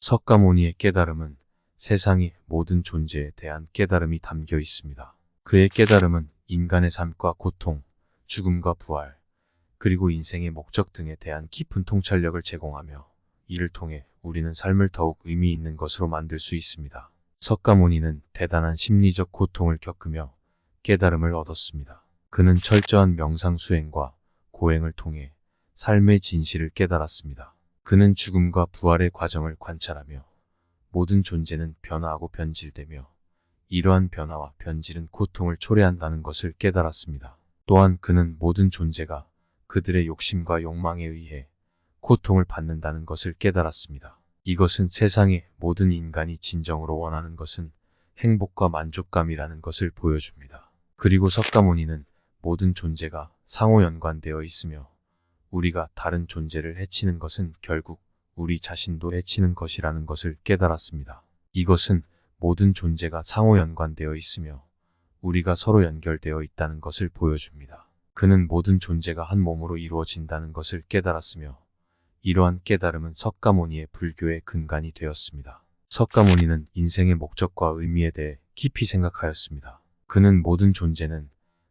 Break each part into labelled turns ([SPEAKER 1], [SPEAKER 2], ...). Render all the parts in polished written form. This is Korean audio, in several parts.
[SPEAKER 1] 석가모니의 깨달음은 세상의 모든 존재에 대한 깨달음이 담겨 있습니다. 그의 깨달음은 인간의 삶과 고통, 죽음과 부활, 그리고 인생의 목적 등에 대한 깊은 통찰력을 제공하며 이를 통해 우리는 삶을 더욱 의미 있는 것으로 만들 수 있습니다. 석가모니는 대단한 심리적 고통을 겪으며 깨달음을 얻었습니다. 그는 철저한 명상 수행과 고행을 통해 삶의 진실을 깨달았습니다. 그는 죽음과 부활의 과정을 관찰하며 모든 존재는 변화하고 변질되며 이러한 변화와 변질은 고통을 초래한다는 것을 깨달았습니다. 또한 그는 모든 존재가 그들의 욕심과 욕망에 의해 고통을 받는다는 것을 깨달았습니다. 이것은 세상의 모든 인간이 진정으로 원하는 것은 행복과 만족감이라는 것을 보여줍니다. 그리고 석가모니는 모든 존재가 상호 연관되어 있으며 우리가 다른 존재를 해치는 것은 결국 우리 자신도 해치는 것이라는 것을 깨달았습니다. 이것은 모든 존재가 상호 연관되어 있으며 우리가 서로 연결되어 있다는 것을 보여줍니다. 그는 모든 존재가 한 몸으로 이루어진다는 것을 깨달았으며 이러한 깨달음은 석가모니의 불교의 근간이 되었습니다. 석가모니는 인생의 목적과 의미에 대해 깊이 생각하였습니다. 그는 모든 존재는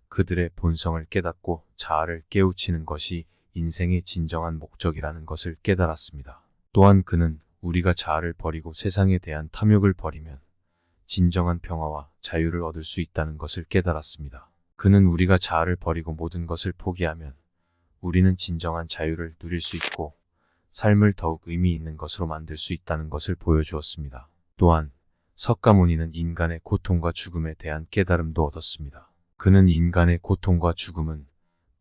[SPEAKER 1] 그들의 본성을 깨닫고 자아를 깨우치는 것이 인생의 진정한 목적이라는 것을 깨달았습니다. 또한 그는 우리가 자아를 버리고 세상에 대한 탐욕을 버리면 진정한 평화와 자유를 얻을 수 있다는 것을 깨달았습니다. 그는 우리가 자아를 버리고 모든 것을 포기하면 우리는 진정한 자유를 누릴 수 있고 삶을 더욱 의미 있는 것으로 만들 수 있다는 것을 보여주었습니다. 또한 석가모니는 인간의 고통과 죽음에 대한 깨달음도 얻었습니다. 그는 인간의 고통과 죽음은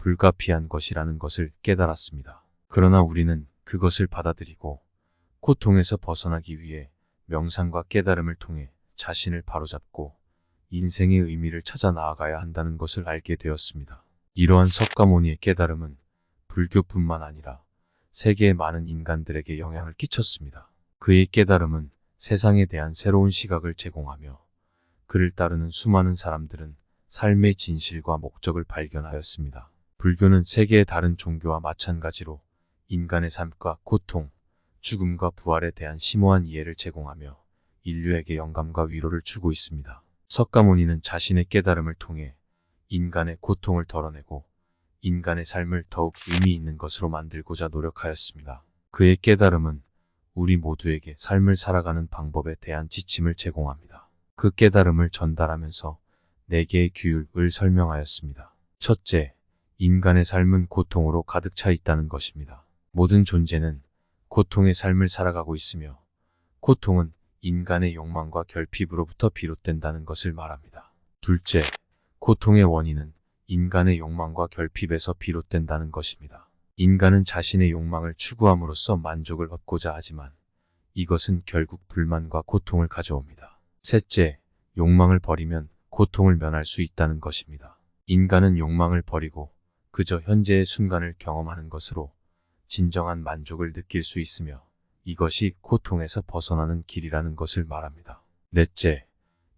[SPEAKER 1] 불가피한 것이라는 것을 깨달았습니다. 그러나 우리는 그것을 받아들이고 고통에서 벗어나기 위해 명상과 깨달음을 통해 자신을 바로잡고 인생의 의미를 찾아 나아가야 한다는 것을 알게 되었습니다. 이러한 석가모니의 깨달음은 불교뿐만 아니라 세계의 많은 인간들에게 영향을 끼쳤습니다. 그의 깨달음은 세상에 대한 새로운 시각을 제공하며 그를 따르는 수많은 사람들은 삶의 진실과 목적을 발견하였습니다. 불교는 세계의 다른 종교와 마찬가지로 인간의 삶과 고통, 죽음과 부활에 대한 심오한 이해를 제공하며 인류에게 영감과 위로를 주고 있습니다. 석가모니는 자신의 깨달음을 통해 인간의 고통을 덜어내고 인간의 삶을 더욱 의미 있는 것으로 만들고자 노력하였습니다. 그의 깨달음은 우리 모두에게 삶을 살아가는 방법에 대한 지침을 제공합니다. 그 깨달음을 전달하면서 4개의 규율을 설명하였습니다. 첫째, 인간의 삶은 고통으로 가득 차 있다는 것입니다. 모든 존재는 고통의 삶을 살아가고 있으며 고통은 인간의 욕망과 결핍으로부터 비롯된다는 것을 말합니다. 둘째, 고통의 원인은 인간의 욕망과 결핍에서 비롯된다는 것입니다. 인간은 자신의 욕망을 추구함으로써 만족을 얻고자 하지만 이것은 결국 불만과 고통을 가져옵니다. 셋째, 욕망을 버리면 고통을 면할 수 있다는 것입니다. 인간은 욕망을 버리고 그저 현재의 순간을 경험하는 것으로 진정한 만족을 느낄 수 있으며 이것이 고통에서 벗어나는 길이라는 것을 말합니다. 넷째,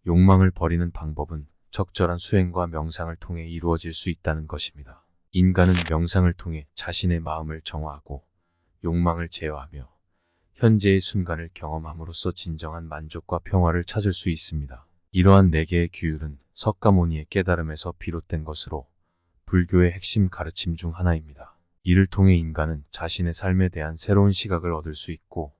[SPEAKER 1] 욕망을 버리는 방법은 적절한 수행과 명상을 통해 이루어질 수 있다는 것입니다. 인간은 명상을 통해 자신의 마음을 정화하고 욕망을 제어하며 현재의 순간을 경험함으로써 진정한 만족과 평화를 찾을 수 있습니다. 이러한 4개의 규율은 석가모니의 깨달음에서 비롯된 것으로 불교의 핵심 가르침 중 하나입니다. 이를 통해 인간은 자신의 삶에 대한 새로운 시각을 얻을 수 있고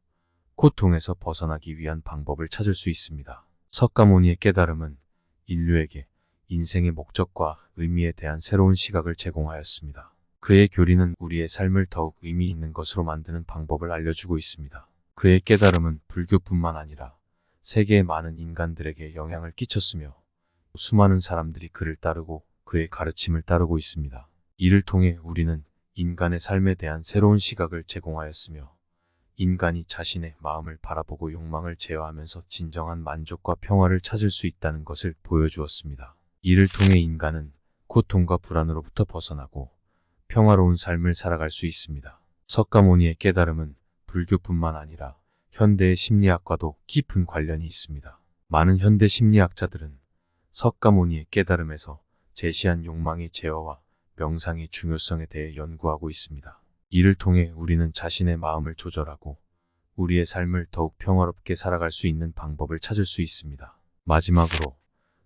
[SPEAKER 1] 고통에서 벗어나기 위한 방법을 찾을 수 있습니다. 석가모니의 깨달음은 인류에게 인생의 목적과 의미에 대한 새로운 시각을 제공하였습니다. 그의 교리는 우리의 삶을 더욱 의미 있는 것으로 만드는 방법을 알려주고 있습니다. 그의 깨달음은 불교뿐만 아니라 세계의 많은 인간들에게 영향을 끼쳤으며 수많은 사람들이 그를 따르고 그의 가르침을 따르고 있습니다. 이를 통해 우리는 인간의 삶에 대한 새로운 시각을 제공하였으며 인간이 자신의 마음을 바라보고 욕망을 제어하면서 진정한 만족과 평화를 찾을 수 있다는 것을 보여주었습니다. 이를 통해 인간은 고통과 불안으로부터 벗어나고 평화로운 삶을 살아갈 수 있습니다. 석가모니의 깨달음은 불교뿐만 아니라 현대의 심리학과도 깊은 관련이 있습니다. 많은 현대 심리학자들은 석가모니의 깨달음에서 제시한 욕망의 제어와 명상의 중요성에 대해 연구하고 있습니다. 이를 통해 우리는 자신의 마음을 조절하고 우리의 삶을 더욱 평화롭게 살아갈 수 있는 방법을 찾을 수 있습니다. 마지막으로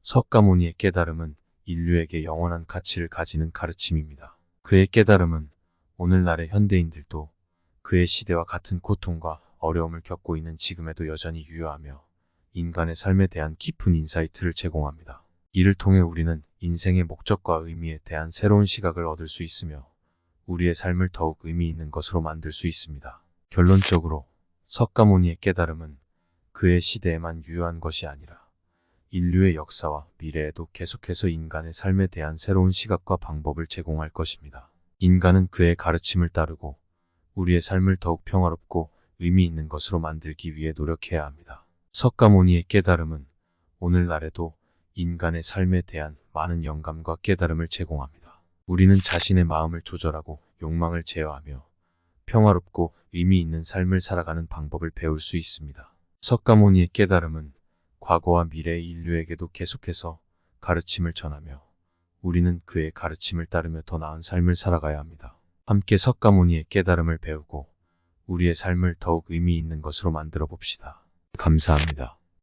[SPEAKER 1] 석가모니의 깨달음은 인류에게 영원한 가치를 가지는 가르침입니다. 그의 깨달음은 오늘날의 현대인들도 그의 시대와 같은 고통과 어려움을 겪고 있는 지금에도 여전히 유효하며 인간의 삶에 대한 깊은 인사이트를 제공합니다. 이를 통해 우리는 인생의 목적과 의미에 대한 새로운 시각을 얻을 수 있으며 우리의 삶을 더욱 의미 있는 것으로 만들 수 있습니다. 결론적으로 석가모니의 깨달음은 그의 시대에만 유효한 것이 아니라 인류의 역사와 미래에도 계속해서 인간의 삶에 대한 새로운 시각과 방법을 제공할 것입니다. 인간은 그의 가르침을 따르고 우리의 삶을 더욱 평화롭고 의미 있는 것으로 만들기 위해 노력해야 합니다. 석가모니의 깨달음은 오늘날에도 인간의 삶에 대한 많은 영감과 깨달음을 제공합니다. 우리는 자신의 마음을 조절하고 욕망을 제어하며 평화롭고 의미 있는 삶을 살아가는 방법을 배울 수 있습니다. 석가모니의 깨달음은 과거와 미래의 인류에게도 계속해서 가르침을 전하며 우리는 그의 가르침을 따르며 더 나은 삶을 살아가야 합니다. 함께 석가모니의 깨달음을 배우고 우리의 삶을 더욱 의미 있는 것으로 만들어 봅시다. 감사합니다.